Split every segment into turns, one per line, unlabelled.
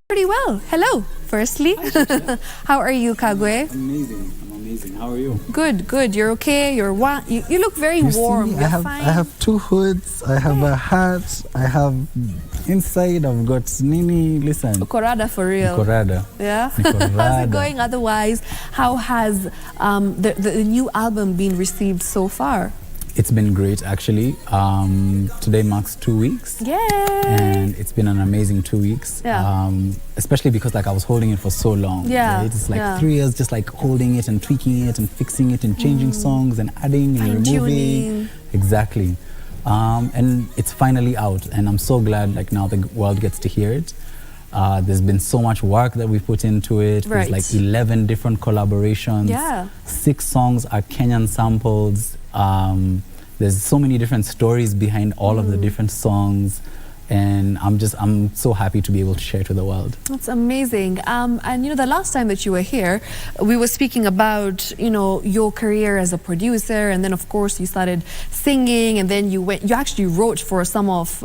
Pretty well. Hello, firstly. How are you, Kagwe?
Amazing. I'm amazing. How are you?
Good, good. You're okay? You look very warm.
I have two hoods. I have a hat. I have inside. I've got Nini. Listen.
Korada for real.
Korada.
Yeah. How's it going otherwise? How has the new album been received so far?
It's been great, actually. Today marks 2 weeks.
Yay!
And it's been an amazing 2 weeks.
Yeah.
Especially because I was holding it for so long.
Yeah.
Right? It's 3 years just holding it and tweaking it and fixing it and changing songs and adding and removing. Exactly. And it's finally out, and I'm so glad now the world gets to hear it. There's been so much work that we put into it.
Right.
There's 11 different collaborations.
Yeah. 6
songs are Kenyan samples. There's so many different stories behind all of the different songs, and I'm so happy to be able to share it with the world.
That's amazing. And the last time that you were here, we were speaking about your career as a producer, and then of course you started singing, and then you actually wrote for some of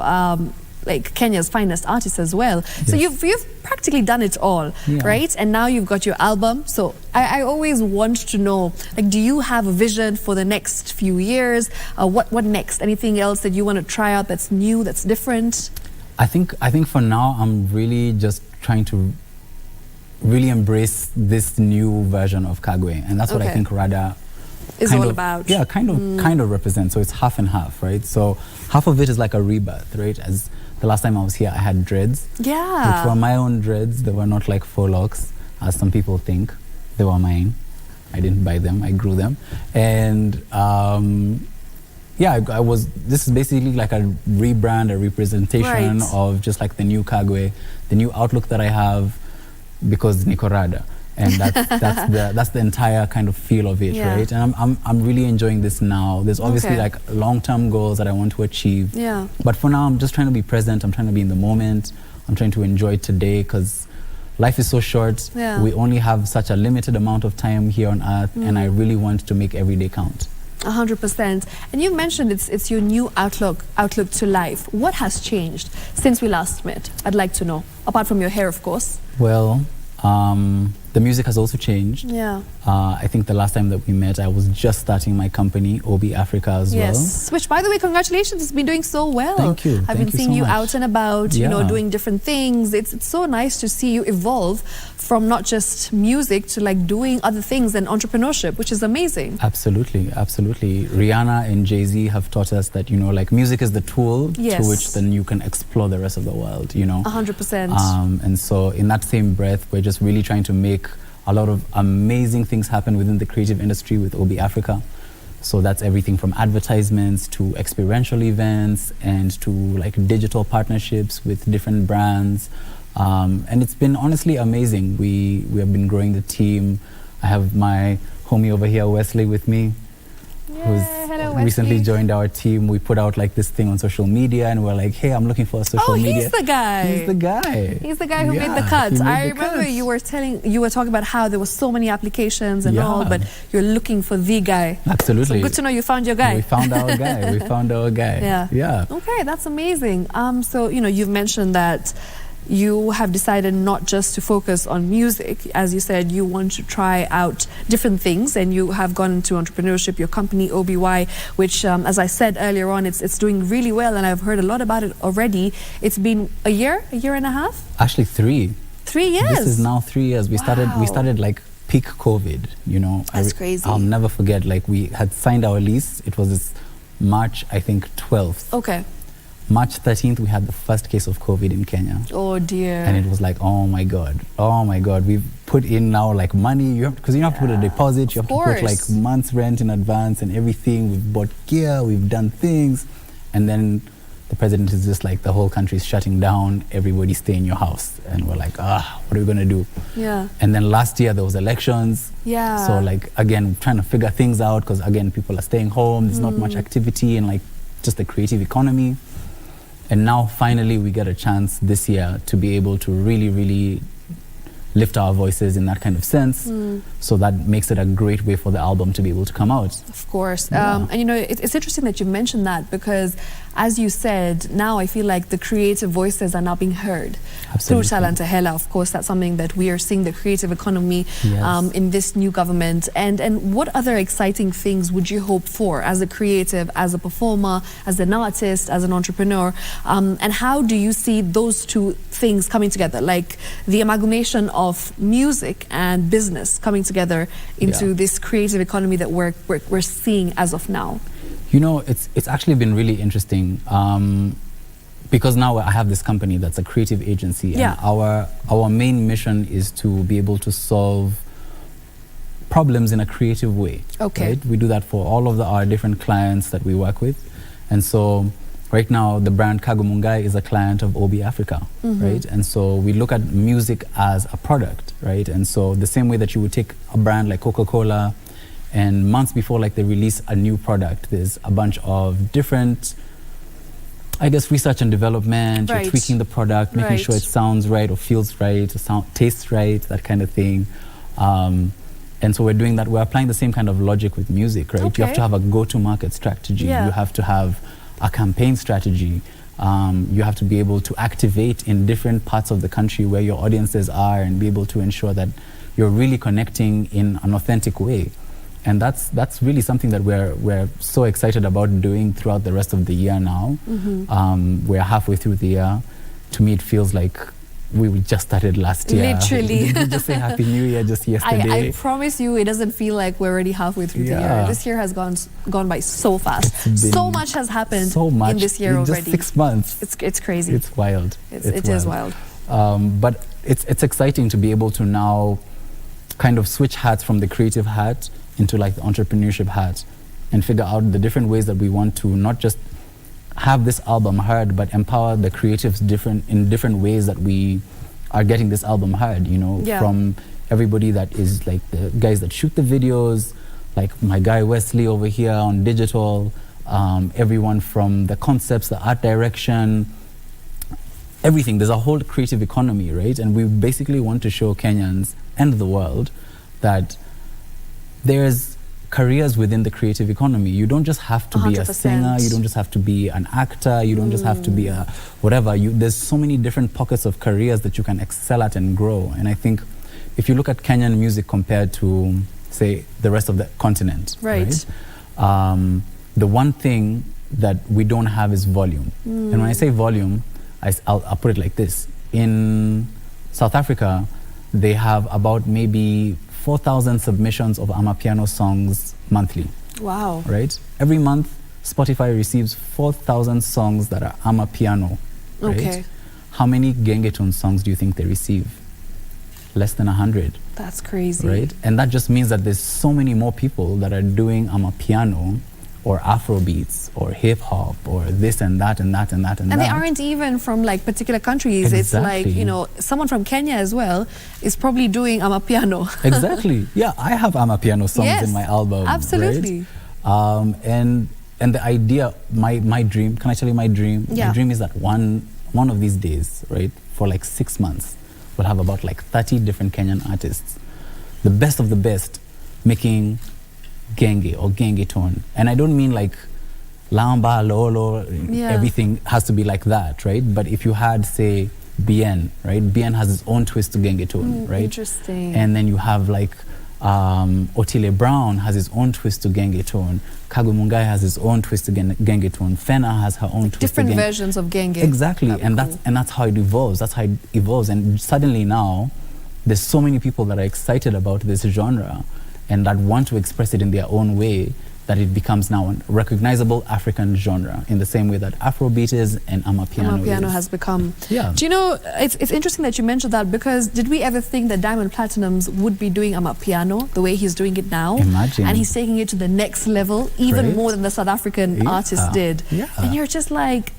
Kenya's finest artists as well. Yes. So you've practically done it all, right? And now you've got your album. So I always want to know, do you have a vision for the next few years? What next? Anything else that you want to try out that's new, that's different?
I think for now I'm really just trying to really embrace this new version of Kagwe, and that's what I think Rada
is all about.
Yeah, kind of represents. So it's half and half, right? So half of it is like a rebirth, right? As the last time I was here, I had dreads.
Yeah.
Which were my own dreads. They were not like faux locks, as some people think. They were mine. I didn't buy them. I grew them. And this is basically like a rebrand, a representation of just the new Kagwe, the new outlook that I have, because Nikorada. And that's the entire kind of feel of it, right? And I'm really enjoying this now. There's obviously long-term goals that I want to achieve.
Yeah.
But for now, I'm just trying to be present. I'm trying to be in the moment. I'm trying to enjoy today, because life is so short.
Yeah.
We only have such a limited amount of time here on earth, and I really want to make every day count.
100%. And you mentioned it's your new outlook to life. What has changed since we last met? I'd like to know, apart from your hair, of course.
Well, the music has also changed.
Yeah.
I think the last time that we met, I was just starting my company, OB Africa, as well.
Yes, which, by the way, congratulations, it's been doing so well.
Thank you.
I've been seeing you out and about, doing different things. It's so nice to see you evolve from not just music to doing other things and entrepreneurship, which is amazing.
Absolutely, absolutely. Rihanna and Jay-Z have taught us that, music is the tool through which then you can explore the rest of the world,
100%.
And so in that same breath, we're just really trying to make a lot of amazing things happen within the creative industry with OB Africa. So that's everything from advertisements to experiential events and to digital partnerships with different brands. And it's been honestly amazing. We have been growing the team. I have my homie over here, Wesley, with me, who's recently joined our team. We put out this thing on social media, and we're like, hey, I'm looking for a social media.
He's the guy.
He's the guy.
He's the guy who made the cuts. I remember you were talking about how there were so many applications and all, but you're looking for the guy.
Absolutely.
So good to know you found your guy.
We found our guy. We found our guy.
Yeah.
Yeah.
Okay, that's amazing. So you've mentioned that you have decided not just to focus on music. As you said, you want to try out different things, and you have gone into entrepreneurship, your company OBY, which as I said earlier on, it's doing really well, and I've heard a lot about it already. It's been a year and a half?
Actually 3.
3 years?
This is now 3 years. We started peak COVID,
That's crazy.
I'll never forget, we had signed our lease. It was this March, I think, 12th.
Okay.
March 13th, we had the first case of COVID in Kenya.
Oh dear.
And it was oh my God, we've put in now money, because you have to put a deposit, you have to put months rent in advance and everything. We've bought gear, we've done things, and then the president is just the whole country is shutting down, everybody stay in your house. And we're what are we gonna do?
Yeah.
And then last year there was elections.
Yeah.
So again, trying to figure things out, because again, people are staying home, there's not much activity and just the creative economy. And now finally we get a chance this year to be able to really, really lift our voices in that kind of sense. So that makes it a great way for the album to be able to come out.
Of course. And it's interesting that you mentioned that, because as you said, now I feel like the creative voices are now being heard.
Absolutely.
Through Talantahela, of course, that's something that we are seeing, the creative economy in this new government. And what other exciting things would you hope for as a creative, as a performer, as an artist, as an entrepreneur? And how do you see those two things coming together, like the amalgamation of music and business coming together into this creative economy that we're seeing as of now?
You know, it's actually been really interesting. Because now I have this company that's a creative agency, and our main mission is to be able to solve problems in a creative way.
Okay.
Right? We do that for all of our different clients that we work with. And so right now the brand Kagwe Mungai is a client of OB Africa, right? And so we look at music as a product, right? And so the same way that you would take a brand like Coca-Cola, and months before like they release a new product, there's a bunch of different, I guess, research and development, you're tweaking the product, making sure it sounds right or feels right, or tastes right, that kind of thing. And so we're doing that. We're applying the same kind of logic with music, right? You have to have a go-to-market strategy. You have to have a campaign strategy. You have to be able to activate in different parts of the country where your audiences are and be able to ensure that you're really connecting in an authentic way. And that's really something that we're so excited about doing throughout the rest of the year now. We're halfway through the year. To me, it feels like we just started last year.
Literally.
We just say Happy New Year just yesterday.
I promise you, it doesn't feel like we're already halfway through the year. This year has gone by so fast. So much has happened in this year already.
Just 6 months.
It's crazy.
It's wild.
It is wild.
But it's exciting to be able to now kind of switch hats from the creative hat into like the entrepreneurship hat and figure out the different ways that we want to not just have this album heard, but empower the creatives in different ways that we are getting this album heard, you know, from everybody that is like the guys that shoot the videos, like my guy Wesley over here on digital, everyone from the concepts, the art direction, everything. There's a whole creative economy, right? And we basically want to show Kenyans and the world that there's careers within the creative economy. You don't just have to be a
100%.
singer, you don't just have to be an actor, you don't just have to be a whatever. There's so many different pockets of careers that you can excel at and grow. And I think if you look at Kenyan music compared to, say, the rest of the continent, right? The one thing that we don't have is volume. And when I say volume, I'll put it like this. In South Africa, they have about maybe 4,000 submissions of Amapiano songs monthly.
Wow.
Right? Every month, Spotify receives 4,000 songs that are Amapiano. Right?
Okay.
How many Gengetone songs do you think they receive? Less than 100.
That's crazy.
Right? And that just means that there's so many more people that are doing Amapiano or Afro beats or hip hop or this and that and that and that and that.
And they aren't even from like particular countries. It's like, you know, someone from Kenya as well is probably doing Amapiano.
Exactly. Yeah, I have Amapiano songs in my album.
Absolutely.
Right? And the idea, my dream, can I tell you my dream?
Yeah.
My dream is that one of these days, right, for like 6 months, we'll have about like 30 different Kenyan artists, the best of the best, making genge or gengetone. And I don't mean like lamba, lolo, everything has to be like that, right? But if you had, say, Bien, right? Bien has its own twist to gengetone, right?
Interesting.
And then you have like Otile Brown has his own twist to gengetone. Kagwe Mungai has his own twist to gengetone. Fena has her own twist
different
to
versions of genge.
Exactly. And that's how it evolves. That's how it evolves. And suddenly now there's so many people that are excited about this genre and that want to express it in their own way, that it becomes now a recognizable African genre in the same way that Afrobeat is and Amapiano
has become.
Yeah.
Do you know, it's interesting that you mentioned that, because did we ever think that Diamond Platnumz would be doing Amapiano the way he's doing it now?
Imagine.
And he's taking it to the next level, even more than the South African artist did. Yeah. And you're just like,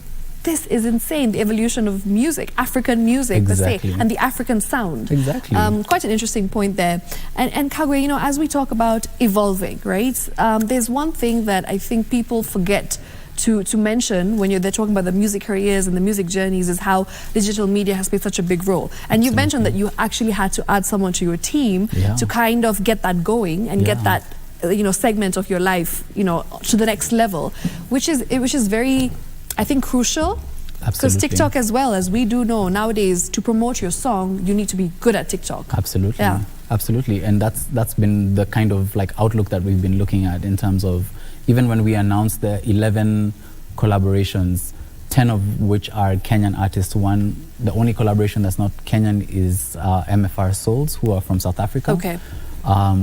this is insane, the evolution of music, African music, per se, and the African sound.
Exactly.
Quite an interesting point there. And Kagwe, you know, as we talk about evolving, right, there's one thing that I think people forget to mention when they're talking about the music careers and the music journeys, is how digital media has played such a big role. And you mentioned that you actually had to add someone to your team to kind of get that going and get that, you know, segment of your life, you know, to the next level, which is very I think, crucial. Because
Absolutely.
TikTok as well, as we do know nowadays, to promote your song, you need to be good at TikTok.
Absolutely.
Yeah.
Absolutely. And that's been the kind of like outlook that we've been looking at in terms of, even when we announced the 11 collaborations, 10 of which are Kenyan artists. One, the only collaboration that's not Kenyan is MFR Souls, who are from South Africa.
Okay.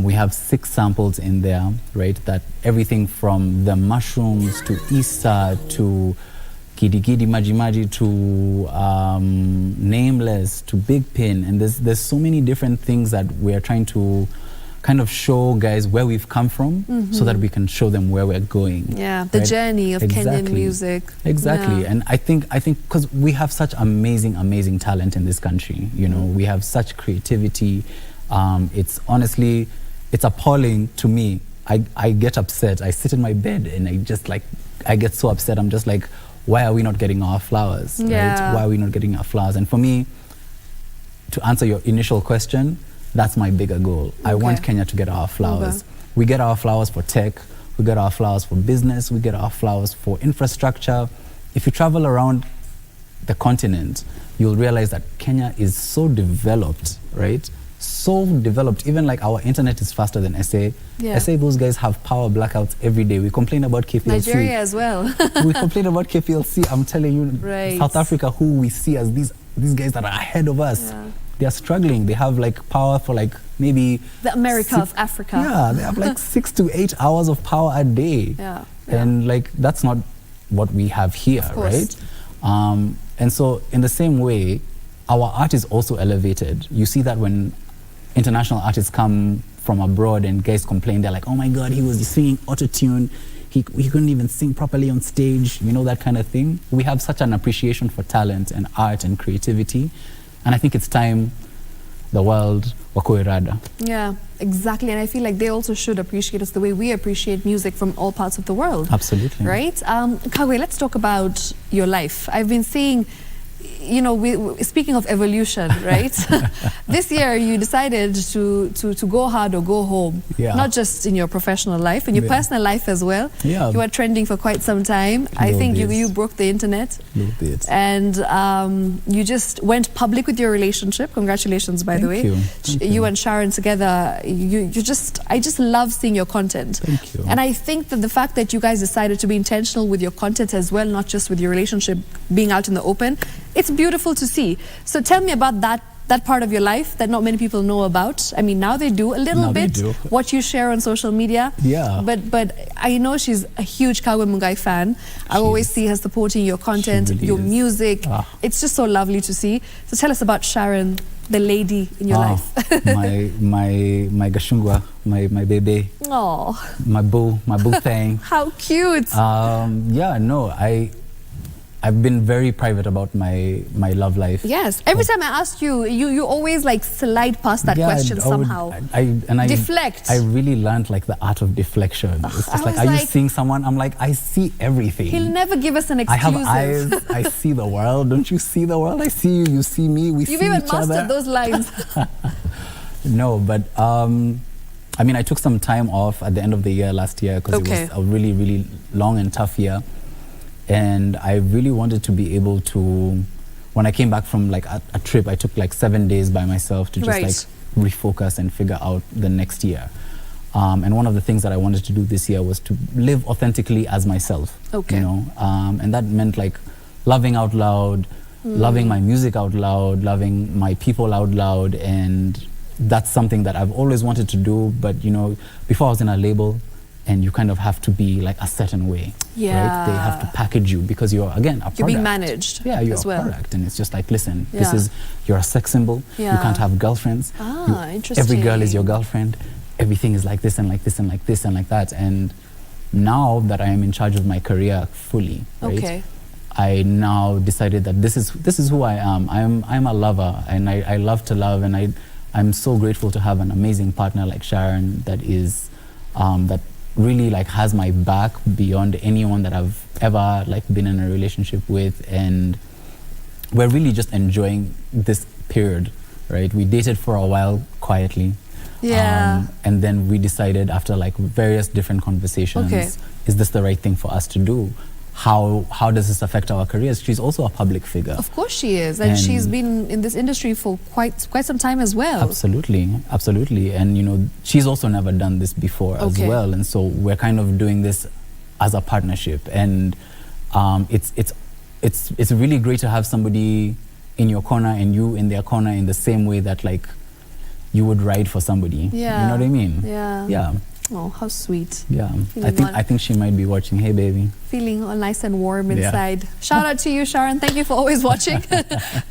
We have 6 samples in there, right? That everything from the mushrooms to Issa to Gidi Gidi Maji Maji to Nameless to Big Pin, and there's so many different things that we're trying to kind of show guys where we've come from, so that we can show them where we're going.
Yeah, the
right?
journey of Kenyan
Exactly.
music.
Exactly.
Yeah.
And I think because we have such amazing talent in this country, you know, we have such creativity. It's honestly, it's appalling to me. I get upset. I sit in my bed and I get so upset. I'm just like, why are we not getting our flowers?
Yeah.
Right? Why are we not getting our flowers? And for me, to answer your initial question, that's my bigger goal. I want Kenya to get our flowers.
Okay.
We get our flowers for tech, we get our flowers for business, we get our flowers for infrastructure. If you travel around the continent, you'll realize that Kenya is so developed, right? So developed. Even like our internet is faster than SA.
Yeah.
SA, those guys have power blackouts every day. We complain about KPLC.
Nigeria as well.
We complain about KPLC. I'm telling you,
Right.
South Africa, who we see as these guys that are ahead of us,
Yeah.
they are struggling. They have like power for like maybe
The America of Africa.
Yeah, they have like 6 to 8 hours of power a day.
Yeah.
And like that's not what we have here,
Of course.
right? And so in the same way, our art is also elevated. You see that when international artists come from abroad and guys complain, they're like, oh my God, he was singing auto-tune. He couldn't even sing properly on stage, you know, that kind of thing. We have such an appreciation for talent and art and creativity. And I think it's time the world wakuwe rada.
Yeah, exactly. And I feel like they also should appreciate us the way we appreciate music from all parts of the world.
Absolutely.
Right? Kagwe, let's talk about your life. I've been seeing, you know, speaking of evolution, right? This year you decided to go hard or go home.
Yeah.
Not just in your professional life, in your
Yeah.
personal life as well.
Yeah.
You were trending for quite some time. I
Little
think
bit.
you broke the internet.
Little bit.
And you just went public with your relationship. Congratulations, by the way.
Thank you.
You and Sharon together, I just love seeing your content.
Thank you.
And I think that the fact that you guys decided to be intentional with your content as well, not just with your relationship being out in the open, it's beautiful to see. So tell me about that part of your life that not many people know about. I mean, now they do a little
Now they
bit,
do.
what you share on social media.
Yeah.
But I know she's a huge Kagwe Mungai fan. I always see her supporting your content,
really
your
is.
music.
Ah.
It's just so lovely to see. So tell us about Sharon, the lady in your life.
my gashungwa, my baby,
Oh,
my boo thing.
how cute.
Yeah, no, I've been very private about my love life.
Yes. Every time I ask you, you always like slide past that question
I would-
somehow.
I
Deflect.
I really learned like the art of deflection. It's
I
just like,
was
are you
like-
seeing someone? I'm like, I see everything.
He'll never give us an
I have
exclusive.
eyes. I see the world. Don't you see the world? I see you. You see me. We
You've
see
even
each other.
mastered those lines.
No, but I mean, I took some time off at the end of the year last year because
Okay.
it was a really, really long and tough year. And I really wanted to be able to, when I came back from like a trip, I took like 7 days by myself to just
Right.
like refocus and figure out the next year. And one of the things that I wanted to do this year was to live authentically as myself.
Okay.
You know, and that meant like loving out loud, loving my music out loud, loving my people out loud. And that's something that I've always wanted to do. But, you know, before I was in a label, and you kind of have to be like a certain way. Right? They have to package you because you're, again, a product.
You're being managed.
Yeah, you're
as
a
well.
product. And it's just like, listen,
Yeah.
you're a sex symbol.
Yeah.
You can't have girlfriends.
Interesting.
Every girl is your girlfriend. Everything is like this and like this and like this and like that. And now that I am in charge of my career fully, right?
Okay.
I now decided that this is who I am. I'm a lover, and I love to love, and I'm so grateful to have an amazing partner like Sharon that is that really like has my back beyond anyone that I've ever like been in a relationship with, and we're really just enjoying this period, right? We dated for a while quietly.
Yeah.
And then we decided after like various different conversations,
Okay.
is this the right thing for us to do? how does this affect our careers? She's also a public figure.
Of course she is, and she's been in this industry for quite some time as well.
Absolutely. And you know, she's also never done this before as well, and so we're kind of doing this as a partnership, and it's really great to have somebody in your corner and you in their corner in the same way that like you would ride for somebody.
Yeah.
You know what I mean?
Yeah. Oh, how sweet.
Yeah. I think she might be watching. Hey, baby.
Feeling all nice and warm inside. Shout out to you, Sharon. Thank you for always watching.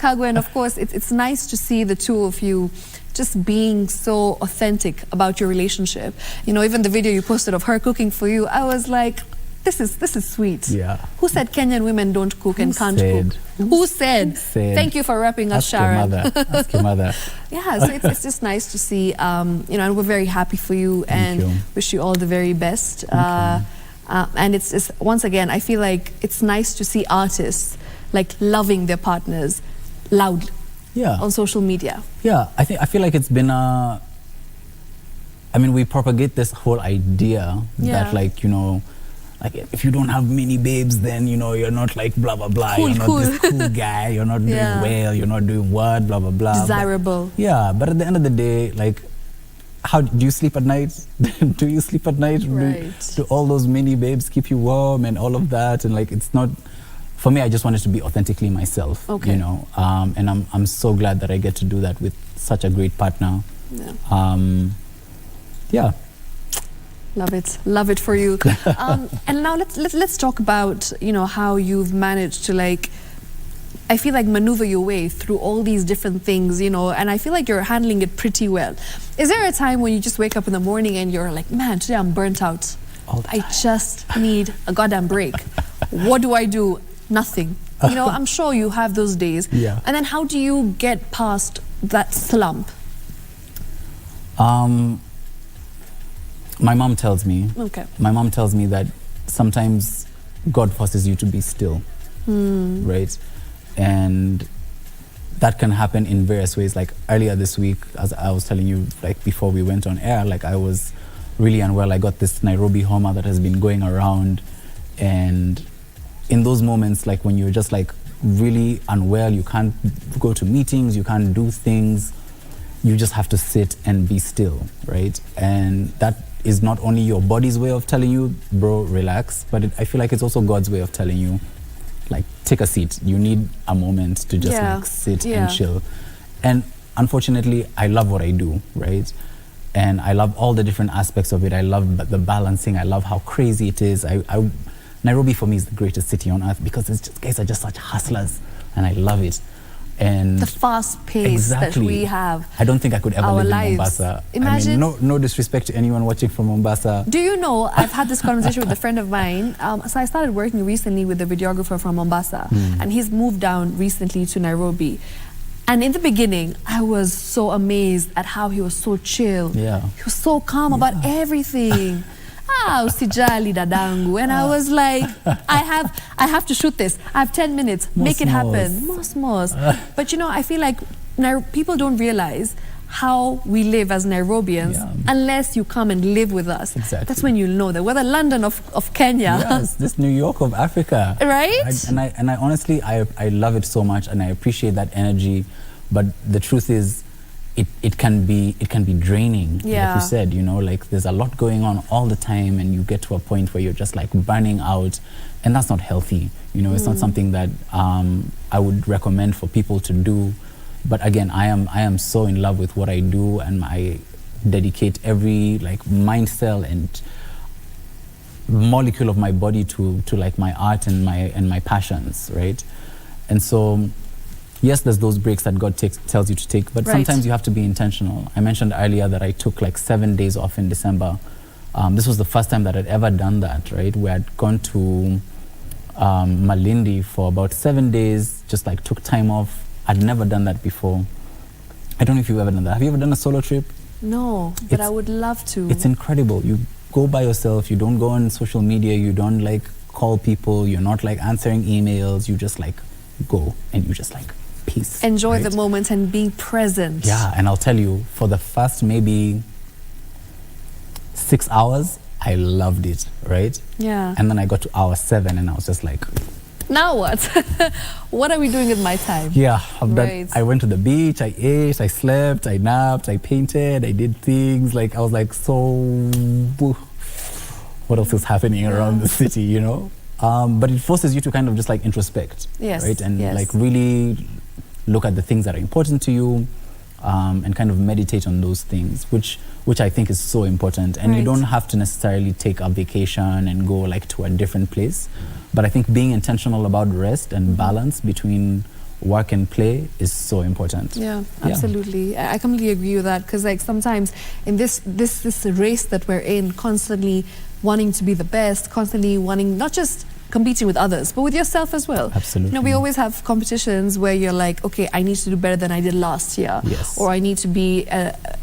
Kagwe, and of course, it's nice to see the two of you just being so authentic about your relationship. You know, even the video you posted of her cooking for you, I was like, this is sweet.
Yeah.
Who said Kenyan women don't cook and can't cook? Who said? Thank you for wrapping us, Sharon.
Ask your mother.
Yeah, so it's just nice to see, you know, and we're very happy for you and wish you all the very best. And it's once again, I feel like it's nice to see artists like loving their partners loudly on social media. Yeah,
I feel like it's been I mean, we propagate this whole idea that like, you know, like if you don't have many babes, then you know you're not like blah blah blah. You're not this cool guy. You're not doing well. You're not doing what blah blah blah.
Desirable.
But at the end of the day, like, how do you sleep at night? Do you sleep at night?
Right.
Do all those many babes keep you warm and all of that? And like, it's not. For me, I just wanted to be authentically myself. You know, and I'm so glad that I get to do that with such a great partner. Love it for you.
And now let's talk about, you know, how you've managed to, like, I feel like maneuver your way through all these different things, you know, and I feel like you're handling it pretty well. Is there a time when you just wake up in the morning and you're like, man, today I'm burnt out. I just need a goddamn break. What do I do? Nothing. You know, I'm sure you have those days. And then how do you get past that slump?
My mom tells me. My mom tells me that sometimes God forces you to be still, right? And that can happen in various ways. Like earlier this week, as I was telling you, like before we went on air, like I was really unwell. I got this Nairobi homa that has been going around, and in those moments, like when you're just like really unwell, you can't go to meetings, you can't do things. You just have to sit and be still, right? And that is not only your body's way of telling you, bro, relax, but I feel like it's also God's way of telling you, like, take a seat. You need a moment to just like sit and chill. And unfortunately, I love what I do, right? And I love all the different aspects of it. I love the balancing. I love how crazy it is. Nairobi for me is the greatest city on earth because it's just, guys are just such hustlers, and I love it. And
the fast pace that we have.
I don't think I could ever live in Mombasa.
Imagine.
I mean, no disrespect to anyone watching from Mombasa.
Do you know, I've had this conversation with a friend of mine. So I started working recently with a videographer from Mombasa, and he's moved down recently to Nairobi. And in the beginning, I was so amazed at how he was so chill. He was so calm about everything. Usijali dadangu. And I was like, I have to shoot this. I have 10 minutes. Make it happen. Mos. But you know, I feel like people don't realize how we live as Nairobians unless you come and live with us. That's when you'll know that we're the London of Kenya.
Yes, this New York of Africa.
Right?
And I honestly, I love it so much, and I appreciate that energy. But the truth is, it can be draining. Like you said, you know, like there's a lot going on all the time, and you get to a point where you're just like burning out, and that's not healthy. You know, it's not something that I would recommend for people to do. But again, I am so in love with what I do, and I dedicate every like mind cell and molecule of my body to like my art and my passions, right? And so, yes, there's those breaks that God tells you to take, but sometimes you have to be intentional. I mentioned earlier that I took like 7 days off in December. This was the first time that I'd ever done that, right? We had gone to Malindi for about 7 days, just like took time off. I'd never done that before. I don't know if you've ever done that. Have you ever done a solo trip?
No, but I would love to.
It's incredible. You go by yourself, you don't go on social media, you don't like call people, you're not like answering emails, you just like go and you just like peace.
Enjoy the moment and be present.
Yeah, and I'll tell you, for the first maybe 6 hours, I loved it, right?
Yeah.
And then I got to hour 7 and I was just like,
now what? What are we doing with my time?
yeah,
Right.
I went to the beach, I ate, I slept, I napped, I painted, I did things. Like, I was like, so what else is happening around the city, you know? But it forces you to kind of just like introspect,
Yes,
right? And
yes.
like really look at the things that are important to you, and kind of meditate on those things, which I think is so important. And you
Right.
don't have to necessarily take a vacation and go like to a different place. But I think being intentional about rest and balance between work and play is so important.
Yeah, absolutely. I completely agree with that, because like sometimes in this race that we're in, constantly wanting to be the best, constantly wanting not just competing with others, but with yourself as well.
Absolutely.
You know, we always have competitions where you're like, okay, I need to do better than I did last year.
Yes.
Or I need to be,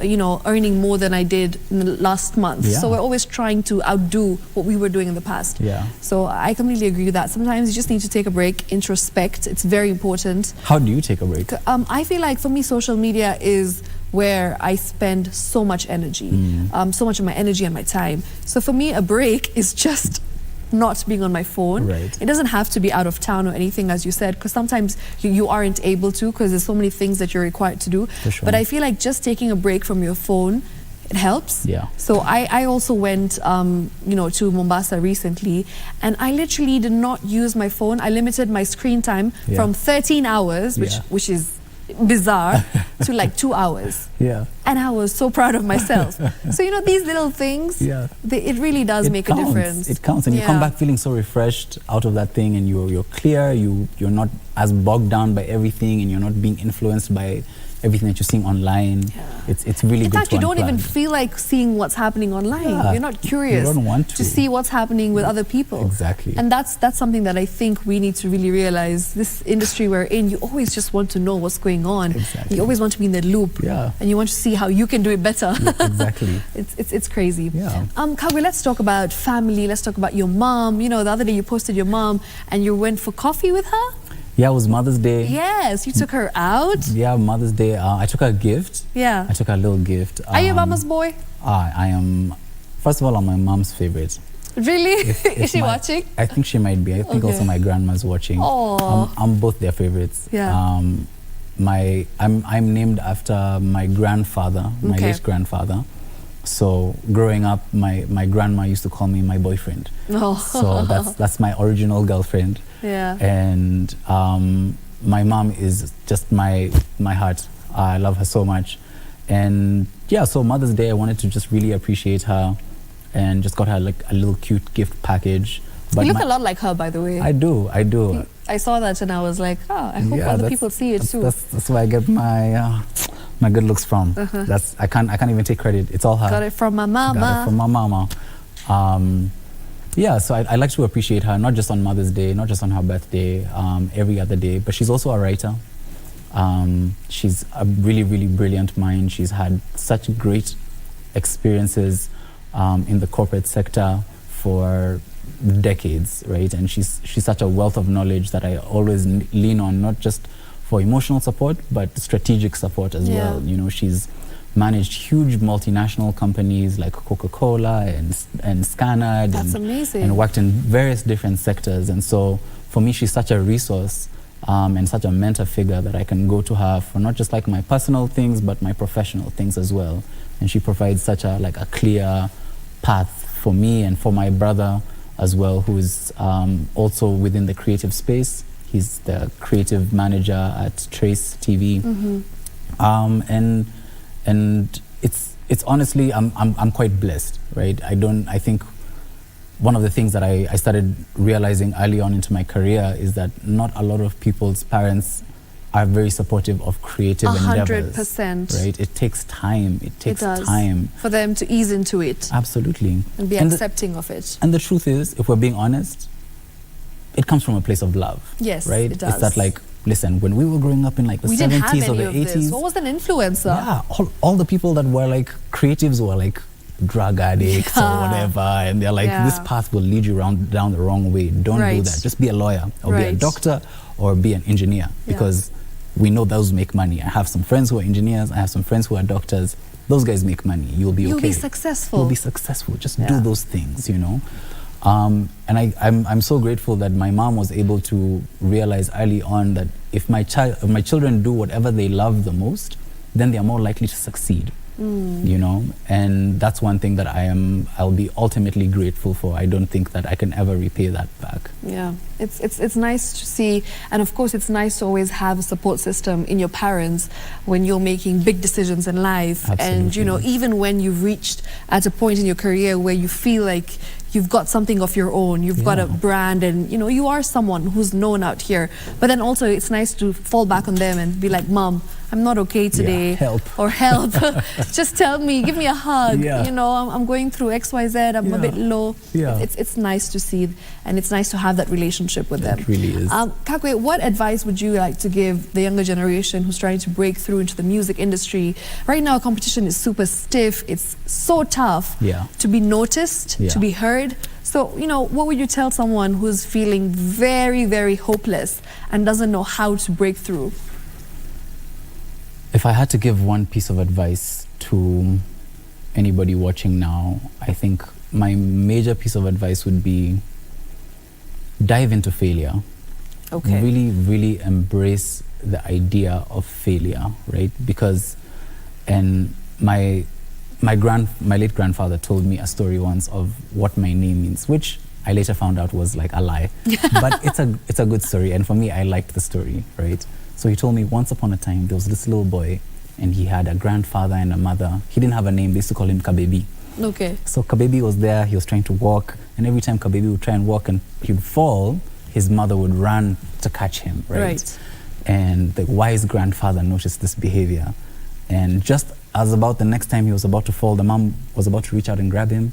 you know, earning more than I did in the last month.
Yeah.
So we're always trying to outdo what we were doing in the past.
Yeah.
So I completely agree with that. Sometimes you just need to take a break, introspect. It's very important.
How do you take a break?
I feel like for me, social media is where I spend so much energy, so much of my energy and my time. So for me, a break is just not being on my phone.
Right.
It doesn't have to be out of town or anything, as you said, because sometimes you aren't able to, because there's so many things that you're required to do.
For sure.
But I feel like just taking a break from your phone, it helps.
Yeah.
So I also went, you know, to Mombasa recently, and I literally did not use my phone. I limited my screen time from 13 hours, which is bizarre, to like 2 hours.
Yeah.
And I was so proud of myself. So, you know, these little things, it really does make a difference.
It counts, and you come back feeling so refreshed out of that thing, and you're clear, you're not as bogged down by everything, and you're not being influenced by everything that you're seeing online. It's really good to unplug.
In fact, you don't even feel like seeing what's happening online. You're not curious
you don't want to
see what's happening with other people.
Exactly.
And that's something that I think we need to really realize. This industry we're in, you always just want to know what's going on.
Exactly.
You always want to be in the loop.
Yeah.
And you want to see how you can do it better.
Exactly.
It's crazy.
Yeah.
Kagwe, let's talk about family. Let's talk about your mom. You know, the other day you posted your mom and you went for coffee with her.
Yeah, it was Mother's Day.
Yes, you took her out.
Yeah, Mother's Day. I took her a gift.
Yeah.
I took her a little gift.
Are you a mama's boy?
I am. First of all, I'm my mom's favorite.
Really? Is she watching?
I think she might be. I think also my grandma's watching.
Oh.
I'm both their favorites.
Yeah.
I'm named after my grandfather, my late grandfather. So growing up, my grandma used to call me my boyfriend.
Oh.
So that's my original girlfriend.
Yeah.
And my mom is just my heart. I love her so much. And yeah, so Mother's Day, I wanted to just really appreciate her, and just got her like a little cute gift package. But
you look a lot like her, by the way.
I do.
I saw that and I was like, oh, I hope other people see it too.
That's where I get my my good looks from. I can't even take credit. It's all her.
Got it from my mama.
Got it from my mama. Yeah, so I like to appreciate her, not just on Mother's Day, not just on her birthday, every other day. But she's also a writer. She's a really, really brilliant mind. She's had such great experiences in the corporate sector for decades, right? And she's such a wealth of knowledge that I always lean on, not just for emotional support, but strategic support as well. You know, she's managed huge multinational companies like Coca-Cola and Scanad.
That's amazing.
And worked in various different sectors. And so for me, she's such a resource and such a mentor figure that I can go to her for not just like my personal things, but my professional things as well. And she provides such a clear path for me and for my brother as well, who is also within the creative space. He's the creative manager at Trace TV. And it's honestly, I'm quite blessed, right? I think one of the things that I started realizing early on into my career is that not a lot of people's parents are very supportive of creative endeavors.
100%.
Right? It takes time. It takes time.
For them to ease into it.
Absolutely.
And be accepting of it.
And the truth is, if we're being honest, it comes from a place of love.
Yes,
right?
it does.
It's that like, listen, when we were growing up in like the 70s or the 80s.
What was an influencer?
Yeah, all the people that were like creatives were like drug addicts or whatever, and they're like, this path will lead you down the wrong way. Don't do that. Just be a lawyer or be a doctor or be an engineer, because we know those make money. I have some friends who are engineers. I have some friends who are doctors. Those guys make money. You'll be okay.
You'll be successful.
You'll be successful. Just do those things, you know. And I'm so grateful that my mom was able to realize early on that if my children do whatever they love the most, then they are more likely to succeed. You know, and that's one thing that I'll be ultimately grateful for. I don't think that I can ever repay that back.
Yeah, it's nice to see, and of course it's nice to always have a support system in your parents when you're making big decisions in life.
Absolutely.
And you know, even when you've reached at a point in your career where you feel like you've got something of your own, you've got a brand, and you know, you are someone who's known out here. But then also it's nice to fall back on them and be like, Mom, I'm not okay today.
Help.
Or help. Just tell me, give me a hug. You know, I'm going through XYZ, I'm a bit low. It's nice to see, and it's nice to have that relationship with them.
It really is.
Kagwe, what advice would you like to give the younger generation who's trying to break through into the music industry? Right now, competition is super stiff. It's so tough to be noticed, to be heard. So, you know, what would you tell someone who's feeling very, very hopeless and doesn't know how to break through?
If I had to give one piece of advice to anybody watching now, I think my major piece of advice would be dive into failure.
Okay.
Really, really embrace the idea of failure, right? Because, and my late grandfather told me a story once of what my name means, which I later found out was like a lie. But it's a good story, and for me, I liked the story, right? So he told me once upon a time there was this little boy, and he had a grandfather and a mother. He didn't have a name. They used to call him Kabebi.
Okay.
So Kabebi was there. He was trying to walk, and every time Kabebi would try and walk and he'd fall, his mother would run to catch him, right? And the wise grandfather noticed this behavior, and just as about the next time he was about to fall, the mom was about to reach out and grab him.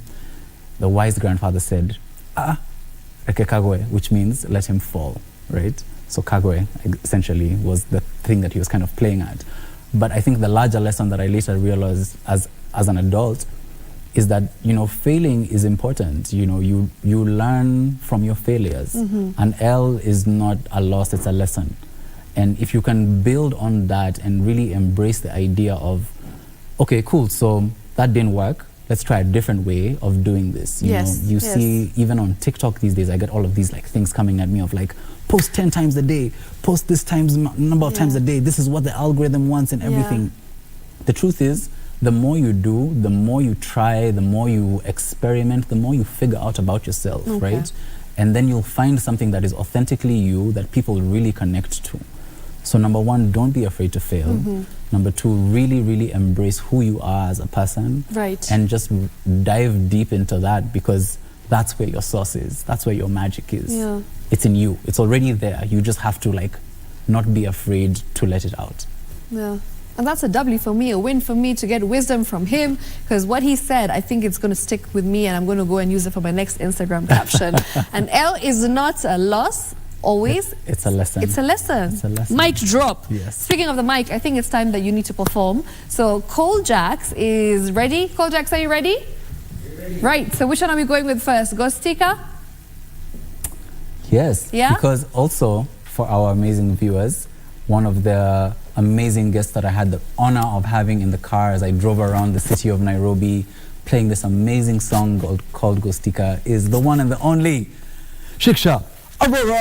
The wise grandfather said, Reke Kagwe, which means let him fall, right? So Kagwe essentially was the thing that he was kind of playing at. But I think the larger lesson that I later realized as an adult is that, you know, failing is important. You know, you learn from your failures. An L is not a loss, it's a lesson. And if you can build on that and really embrace the idea of, okay, cool, so that didn't work. Let's try a different way of doing this. You know, you see, even on TikTok these days, I get all of these like things coming at me of like, post 10 times a day, post this number of times a day. This is what the algorithm wants and everything. The truth is, the more you do, the more you try, the more you experiment, the more you figure out about yourself, right? And then you'll find something that is authentically you that people really connect to. So number one, don't be afraid to fail. Number two, really, really embrace who you are as a person.
Right.
And just dive deep into that, because that's where your source is. That's where your magic is. It's in you. It's already there. You just have to like not be afraid to let it out.
And that's a W for me, a win for me to get wisdom from him, because what he said, I think it's going to stick with me, and I'm going to go and use it for my next Instagram caption. And L is not a loss. Always.
It's a lesson.
It's a lesson.
It's a lesson.
Mic drop.
Yes.
Speaking of the mic, I think it's time that you need to perform. So Cole Jax is ready. Cole Jax, are you ready?
Ready.
Right. So which one are we going with first? Ghostika?
Yes.
Yeah?
Because also for our amazing viewers, one of the amazing guests that I had the honor of having in the car as I drove around the city of Nairobi playing this amazing song called Ghostika is the one and the only Shiksha Arora.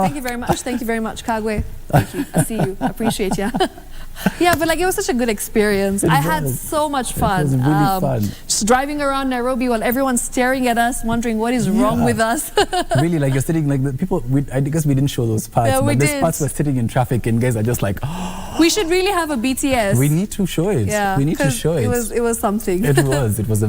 Thank you very much. Thank you very much, Kagwe. Thank you. I see you. I appreciate you. Yeah, but like it was such a good experience. I had so much fun.
It was really fun.
Just driving around Nairobi while everyone's staring at us, wondering what is wrong with us.
Really, like you're sitting like the people. I guess we didn't show those parts, but those parts were sitting in traffic, and guys are just like, oh.
We should really have a BTS.
We need to show it.
Yeah,
we need to show it.
It was something.
It was. It was.